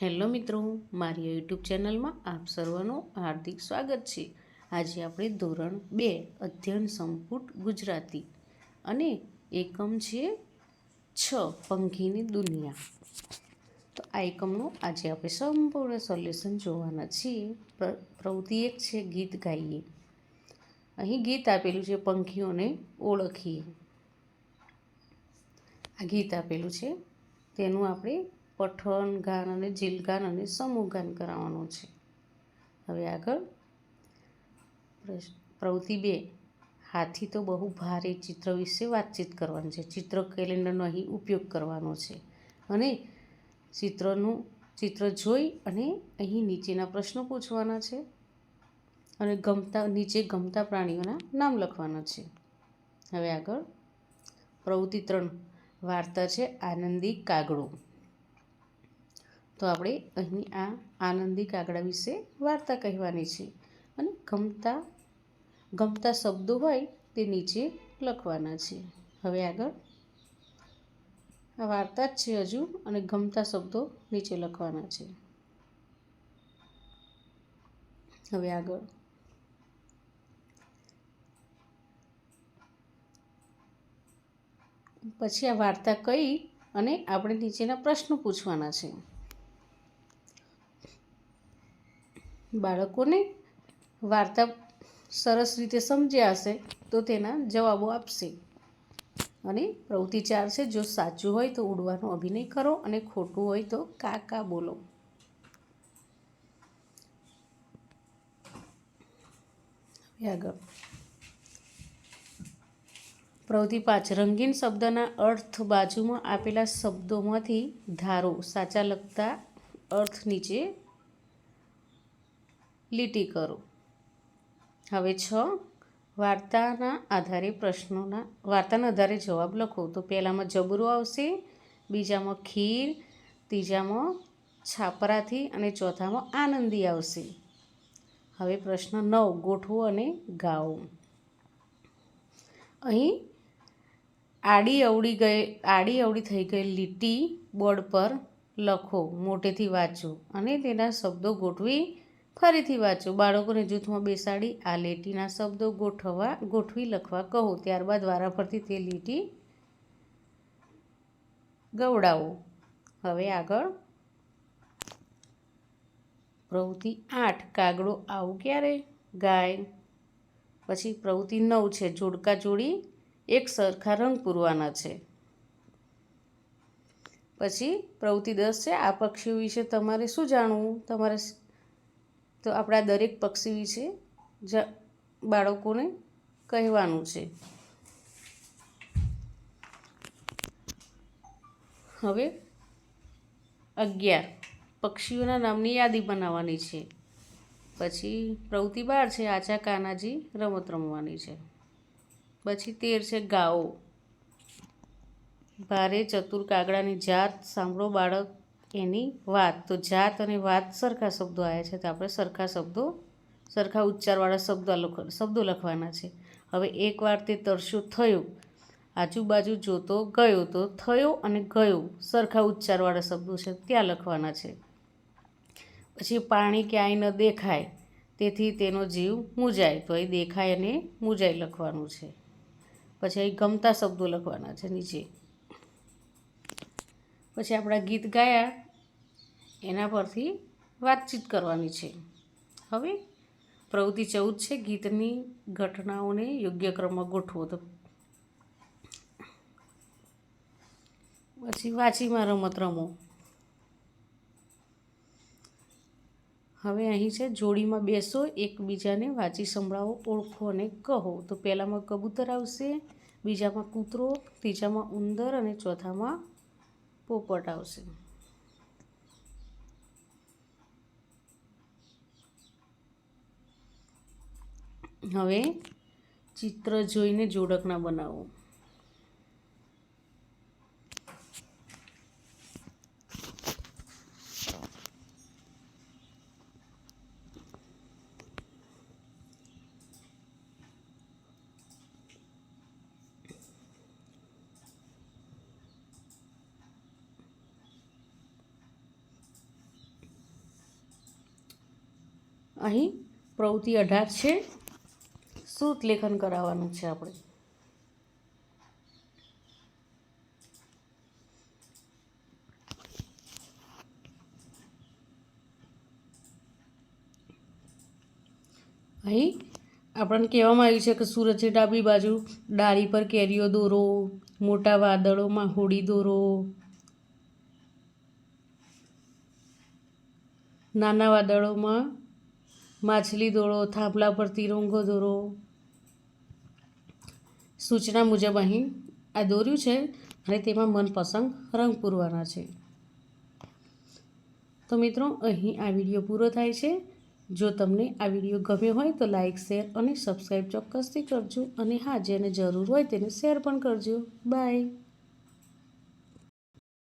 Hello મિત્રો, મારી YouTube ચેનલમાં આપ સર્વનું હાર્દિક સ્વાગત છે। આજે આપણે ધોરણ 2 અધ્યયન સંપુટ ગુજરાતી અને એકમ છે 6 પંખીની દુનિયા। તો આ એકમનું આજે આપણે સંપૂર્ણ સોલ્યુશન જોવાના છીએ। પ્રવૃત્તિ 1 છે ગીત ગાઈએ। અહીં ગીત આપેલું છે પંખીઓને ઓળખીએ। આ ગીત આપેલું છે તેનું આપણે પઠન ગાન અને જીલગાન અને સમૂહ ગાન કરાવવાનું છે। હવે આગળ પ્રવૃત્તિ 2 હાથી તો બહુ ભારે ચિત્ર વિશે વાતચીત કરવાની છે। ચિત્ર કેલેન્ડરનો અહીં ઉપયોગ કરવાનો છે અને ચિત્ર જોઈ અને અહીં નીચેના પ્રશ્નો પૂછવાના છે અને નીચે ગમતા પ્રાણીઓના નામ લખવાના છે। હવે આગળ પ્રવૃત્તિ 3 વાર્તા છે આનંદી કાગડો। તો આપણે અહીં આ આનંદી કાગડા વિશે વાર્તા કહેવાની છે અને ગમતા શબ્દો હોય તે નીચે લખવાના છે। હવે આગળ આ વાર્તા જ છે હજુ અને ગમતા શબ્દો નીચે લખવાના છે। હવે આગળ પછી આ વાર્તા કહી અને આપણે નીચેના પ્રશ્નો પૂછવાના છે। બાળકોને વાર્તા સરસ રીતે સમજ્યા હશે તો તેના જવાબો આપશે। અને પ્રવૃત્તિ 4 છે જો સાચું હોય તો ઉડવાનો અભિનય કરો અને ખોટું હોય તો કા કા બોલો। આગળ પ્રવૃત્તિ 5 રંગીન શબ્દના અર્થ બાજુમાં આપેલા શબ્દોમાંથી ધારો। સાચા લગતા અર્થ નીચે લીટી કરો। હવે 6 વાર્તાના આધારે જવાબ લખો। તો પહેલામાં જબરો આવશે, બીજામાં ખીર, ત્રીજામાં છાપરાથી અને ચોથામાં આનંદી આવશે। હવે પ્રશ્ન 9 ગોઠવો અને ગાઓ। અહીં આડી અવળી થઈ ગઈ લીટી બોર્ડ પર લખો, મોટેથી વાંચો અને તેના શબ્દો ગોઠવી ફરીથી વાંચો। બાળકોને જૂથમાં બેસાડી આ લીટીના શબ્દો ગોઠવી લખવા કહો। ત્યારબાદ વારાફરતી તે લીટી ગવડાવો। હવે આગળ પ્રવૃત્તિ 8 કાગડો આવું ક્યારે ગાય। પછી પ્રવૃત્તિ 9 છે જોડકા જોડી એક સરખા રંગ પૂરવાના છે। પછી પ્રવૃત્તિ 10 છે આ પક્ષીઓ વિશે તમારે શું જાણવું। તો આપણા દરેક પક્ષી વિશે બાળકોને કહેવાનું છે। હવે 11 પક્ષીઓના નામની યાદી બનાવવાની છે। પછી પ્રવૃત્તિ 12 છે આચા કાનાજી રમત રમવાની છે। પછી 13 છે ગાઓ। ભારે ચતુર કાગડાની જાત સાંભળો બાળક એની વાત। તો જાત અને વાત સરખા શબ્દો આવ્યા છે તો આપણે સરખા ઉચ્ચારવાળા શબ્દો લખવાના છે। હવે એકવાર તે તરસ્યો થયો, આજુબાજુ જોતો ગયો। તો થયો અને ગયો સરખા ઉચ્ચારવાળા શબ્દો છે ત્યાં લખવાના છે। પછી પાણી ક્યાંય ન દેખાય તેથી તેનો જીવ મૂંઝાય। તો અહીં દેખાય અને મૂંઝાય લખવાનું છે। પછી અહીં ગમતા શબ્દો લખવાના છે નીચે। પછી આપણા ગીત ગાયા એના પરથી વાતચીત કરવાની છે। હવે પ્રવૃત્તિ 14 છે ગીતની ઘટનાઓને યોગ્ય ક્રમમાં ગોઠવો। તો પછી વાંચીમાં રમત રમો। હવે અહીં છે જોડીમાં બેસો, એકબીજાને વાંચી સંભળાવો, ઓળખો અને કહો। તો પહેલામાં કબૂતર આવશે, બીજામાં કૂતરો, ત્રીજામાં ઉંદર અને ચોથામાં પોપટ આવશે। હવે ચિત્ર જોઈને જોડકણા બનાવો। અહીં પ્રવૃત્તિ 18 છે, શ્રુત લેખન કરાવવાનું છે આપણે. અહીં આપણને કહેવામાં આવ્યું છે કે સૂરજની ડાબી બાજુ ડાળી પર કેરીઓ દોરો, મોટા વાદળોમાં હોડી દોરો, નાના વાદળોમાં માછલી દોરો, થાંભલા પર તિરંગો દોરો. સૂચના મુજબ અહીં આ દોર્યું છે અને તેમાં મનપસંદ રંગ પૂરવાના છે. તો મિત્રો, અહીં આ વિડીયો પૂરો થાય છે. જો તમને આ વિડીયો ગમ્યો હોય તો લાઇક, શેર અને સબસ્ક્રાઈબ ચોક્કસથી કરજો. અને હા, જેને જરૂર હોય તેને શેર પણ કરજો. બાય.